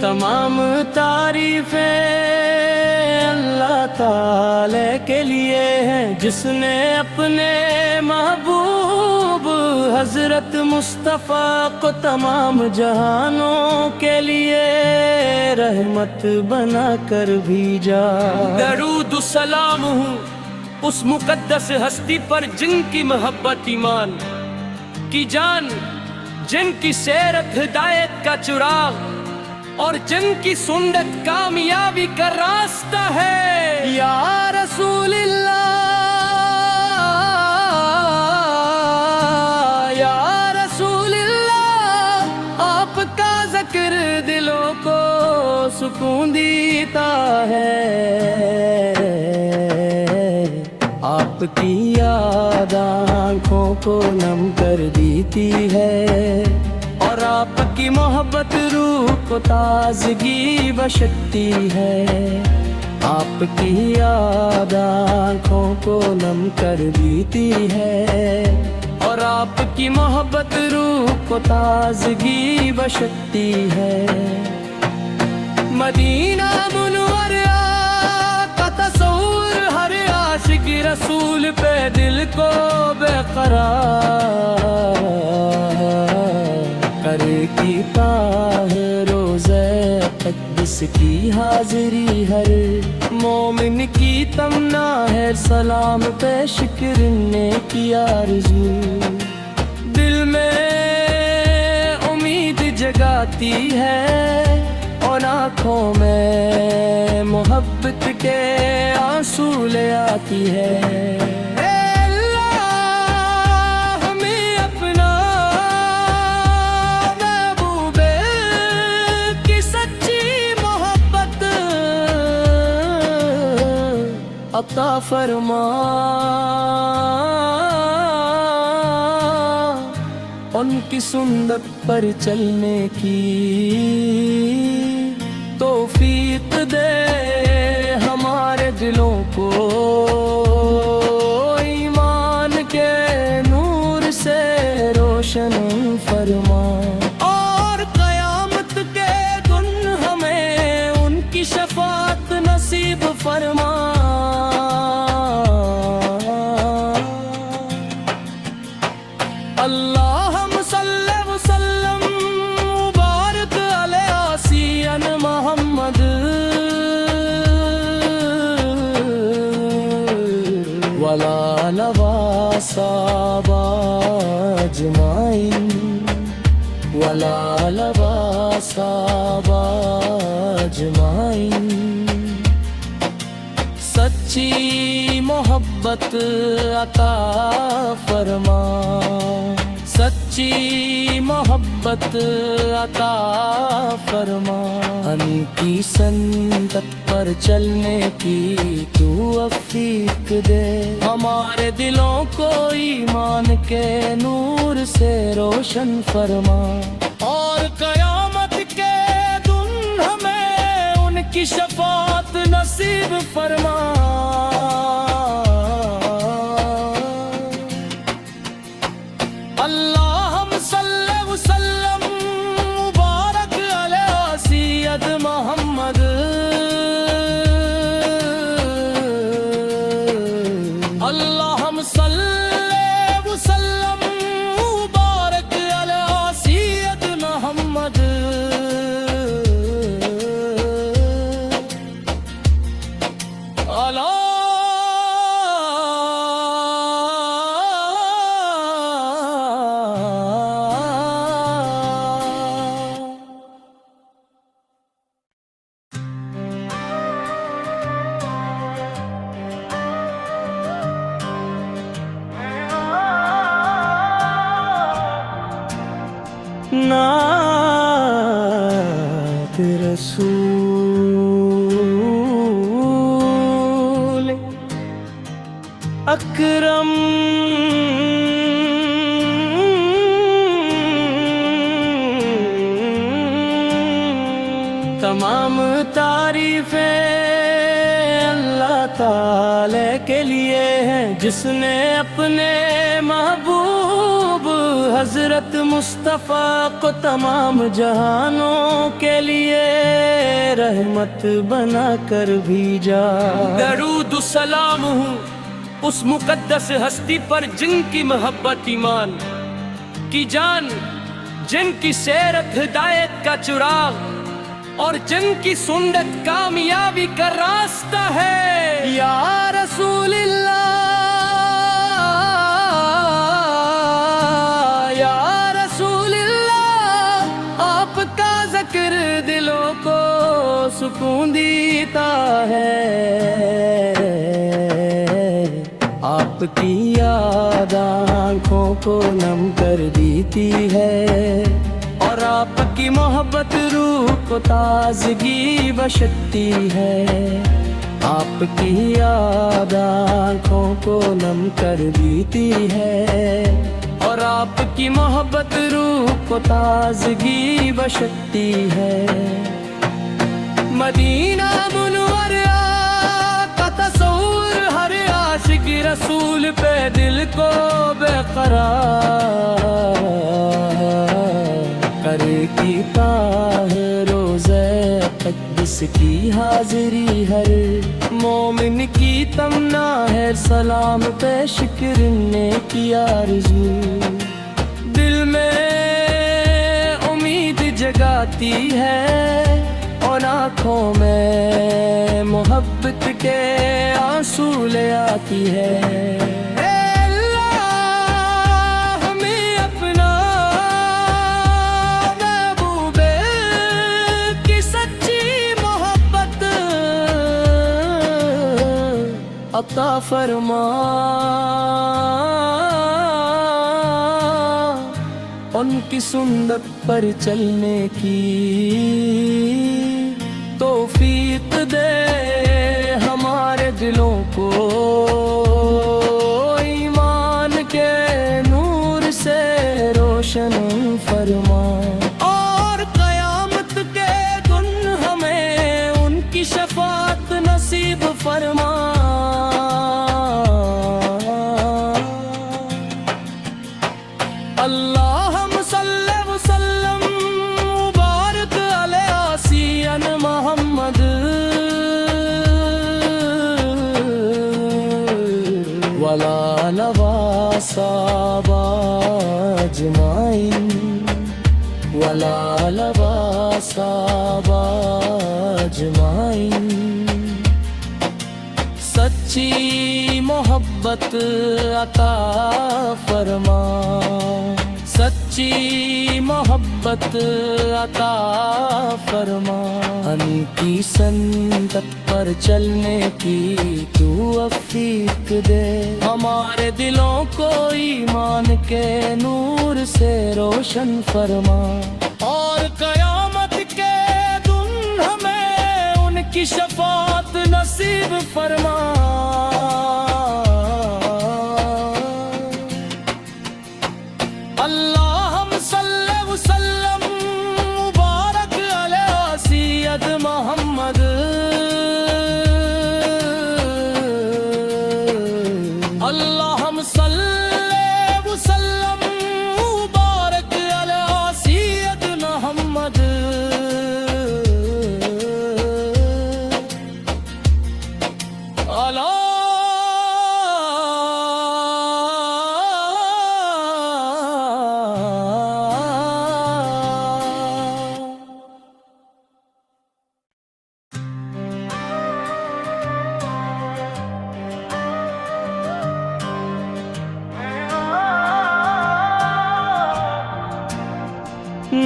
تمام تعریفیں اللہ تعالی کے لیے ہیں، جس نے اپنے محبوب حضرت مصطفیٰ کو تمام جہانوں کے لیے رحمت بنا کر بھیجا۔ درود و سلام ہوں اس مقدس ہستی پر جن کی محبت ایمان کی جان، جن کی سیرت ہدایت کا چراغ اور جن کی سنت کامیابی کا راستہ ہے۔ یا رسول اللہ، یا رسول اللہ، آپ کا ذکر دلوں کو سکون دیتا ہے، آپ کی یاد آنکھوں کو نم کر دیتی ہے، اور آپ کی محبت روح کو تازگی بخشتی ہے، آپ کی یاد آنکھوں کو نم کر دیتی ہے، اور آپ کی محبت روح کو تازگی بخشتی ہے۔ مدینہ منورہ کا تصور ہر عاشق رسول پہ دل کو بے قرار کرتا ہے، روزہ اقدس کی حاضری ہر مومن کی تمنا ہے، سلام پیش کرنے کی آرزو دل میں امید جگاتی ہے، اور آنکھوں میں محبت کے آنسو لے آتی ہے۔ عطا فرما ان کی سنت پر چلنے کی توفیق دے، ہمارے دلوں کو ایمان کے نور سے روشن فرما، اور قیامت کے دن ہمیں ان کی شفاعت نصیب فرما۔ اللہم صلی وسلم مبارک علی سیدنا محمد وعلی آلہ وصحبہ اجمعین، وعلی آلہ وصحبہ اجمعین۔ سچی محبت عطا فرما، سچی محبت عطا فرما، ان کی سنت پر چلنے کی تو توفیق دے، ہمارے دلوں کو ایمان کے نور سے روشن فرما، اور قیامت کے دن ہمیں ان کی شفاعت نصیب فرما۔ اللہم صلی وسلم مبارک علی سیدنا محمد اللہم صلی وسلم مبارک علی سیدنا محمد نعت رسول اکرم تمام تعریفیں اللہ تعالی کے لیے ہیں، جس نے اپنے محبوب حضرت مصطفیٰ کو تمام جہانوں کے لیے رحمت بنا کر بھیجا۔ درود و سلام ہوں اس مقدس ہستی پر جن کی محبت ایمان کی جان، جن کی سیرت ہدایت کا چراغ اور جن کی سنت کامیابی کا راستہ ہے۔ یا رسول اللہ، یا رسول اللہ، آپ کا ذکر دلوں کو سکون دیتا ہے، آپ کی یاد آنکھوں کو نم کر دیتی ہے، اور آپ کی محبت روح کو تازگی بخشتی ہے، آپ کی یاد آنکھوں کو نم کر دیتی ہے، اور آپ کی محبت روح کو تازگی بخشتی ہے۔ مدینہ منورہ کا تصور ہر عاشق رسول پہ دل کو بے قرار کرتا ہے، روزہ اقدس کی حاضری ہر مومن کی تمنا ہے، سلام پیش کرنے کی آرزو دل میں امید جگاتی ہے، اور آنکھوں میں محبت کے آنسو لے آتی ہے۔ عطا فرما ان کی سنت پر چلنے کی توفیق دے، ہمارے دلوں کو ایمان کے نور سے روشن فرما، اور قیامت کے دن ہمیں ان کی شفاعت نصیب فرما۔ اللہم صلی وسلم مبارک علی سیدنا محمد وعلی آلہ وصحبہ اجمعین، وعلی آلہ وصحبہ اجمعین۔ سچی محبت عطا فرما، سچی محبت عطا فرما، ان کی سنت پر چلنے کی تو توفیق دے، ہمارے دلوں کو ایمان کے نور سے روشن فرما، اور قیامت کے دن ہمیں ان کی شفاعت نصیب فرما۔ اللہم صلی وسلم مبارک علی سیدنا محمد اللہم صلی وسلم مبارک علی سیدنا محمد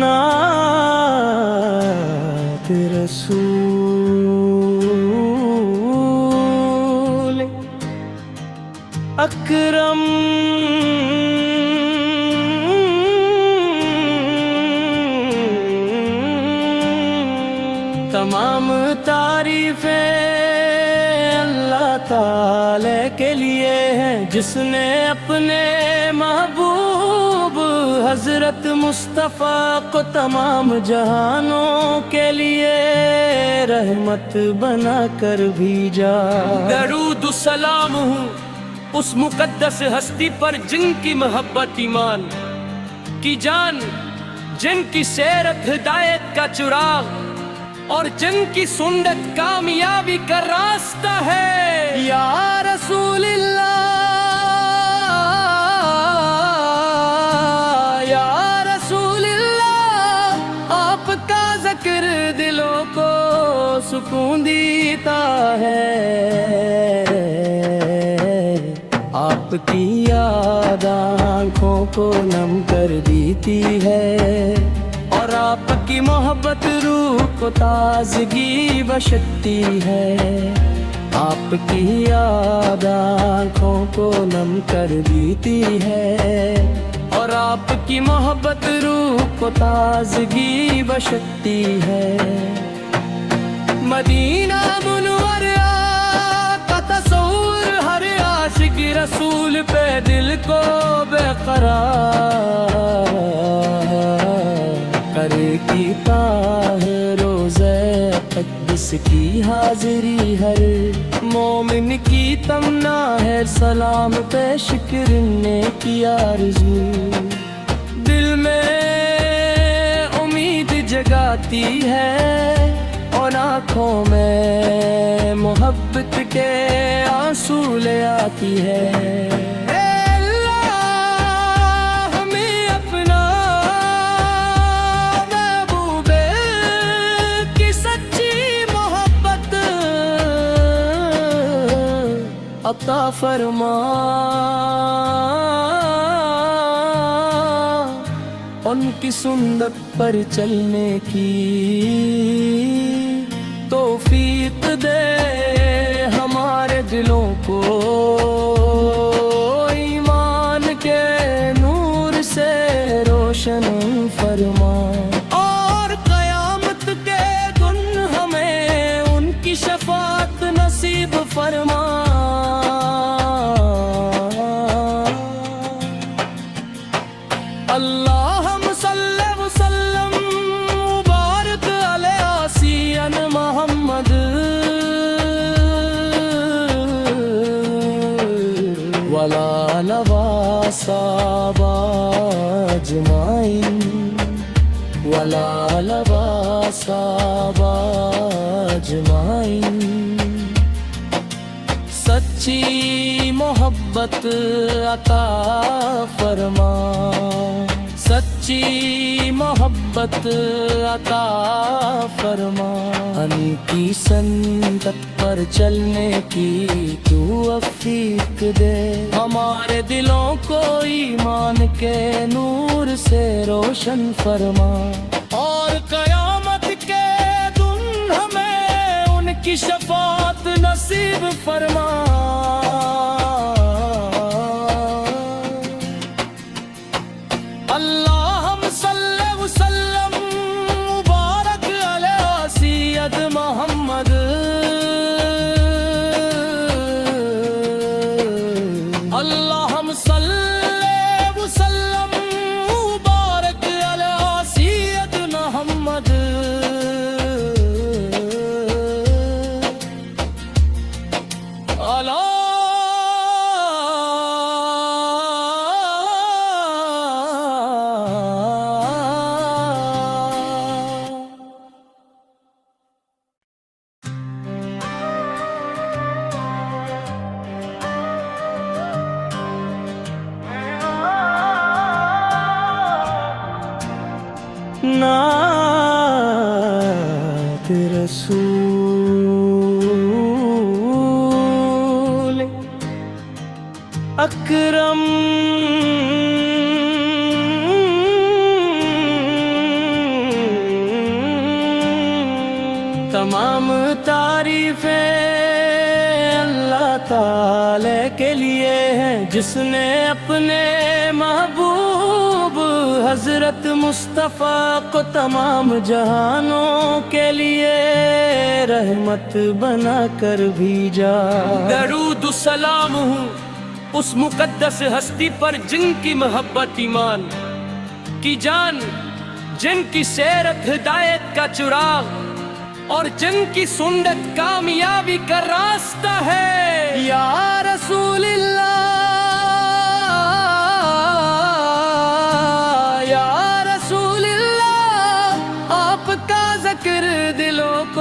نعت رسول اکرم تمام تعریفیں اللہ تعالی کے لیے ہیں، جس نے اپنے محبوب حضرت مصطفیٰ کو تمام جہانوں کے لیے رحمت بنا کر بھیجا۔ درود و سلام ہوں اس مقدس ہستی پر جن کی محبت ایمان کی جان، جن کی سیرت ہدایت کا چراغ اور اور جن کی سنت کامیابی کا راستہ ہے۔ یا رسول اللہ، یا رسول اللہ، آپ کا ذکر دلوں کو سکون دیتا ہے، آپ کی یاد آنکھوں کو نم کر دیتی ہے، اور آپ کی محبت روح کو تازگی بخشتی ہے، آپ کی یاد آنکھوں کو نم کر دیتی ہے، اور آپ کی محبت روح کو تازگی بخشتی ہے۔ مدینہ منورہ کا تصور ہر عاشق رسول پہ دل کو بے قرار کرتا ہے، روزہ اقدس کی حاضری ہر مومن کی تمنا ہے، سلام پیش کرنے کی آرزو دل میں امید جگاتی ہے، اور آنکھوں میں محبت کے آنسو لے آتی ہے۔ اے اللہ، ہمیں اپنا محبوب کی سچی محبت عطا فرما، ان کی سنت پر چلنے کی توفیق دے، ہمارے دلوں کو ایمان کے نور سے روشن فرما، اور قیامت کے دن ہمیں ان کی شفاعت نصیب فرما۔ اللہم صلی وسلم مبارک علی سیدنا محمد وعلی آلہ وصحبہ اجمعین، وعلی آلہ وصحبہ اجمعین۔ سچی محبت عطا فرما، سچی محبت عطا فرما، ان کی سنت پر چلنے کی تو توفیق دے، ہمارے دلوں کو ایمان کے نور سے روشن فرما، اور قیامت کے دن ہمیں ان کی شفاعت نصیب فرما۔ اللہم صلی وسلم مبارک علی سیدنا محمد، اللہم صلی وسلم مبارک علی سیدنا محمد، نعت رسول اکرم تمام تعریفیں اللہ تعالی کے لیے ہیں، جس نے اپنے محبوب حضرت مصطفیٰ کو تمام جہانوں کے لیے رحمت بنا کر بھیجا۔ درود و سلام ہوں اس مقدس ہستی پر جن کی محبت ایمان کی جان، جن کی سیرت ہدایت کا چراغ، اور جن کی سنت کامیابی کا راستہ ہے۔ یا رسول اللہ، یا رسول اللہ، آپ کا ذکر دلوں کو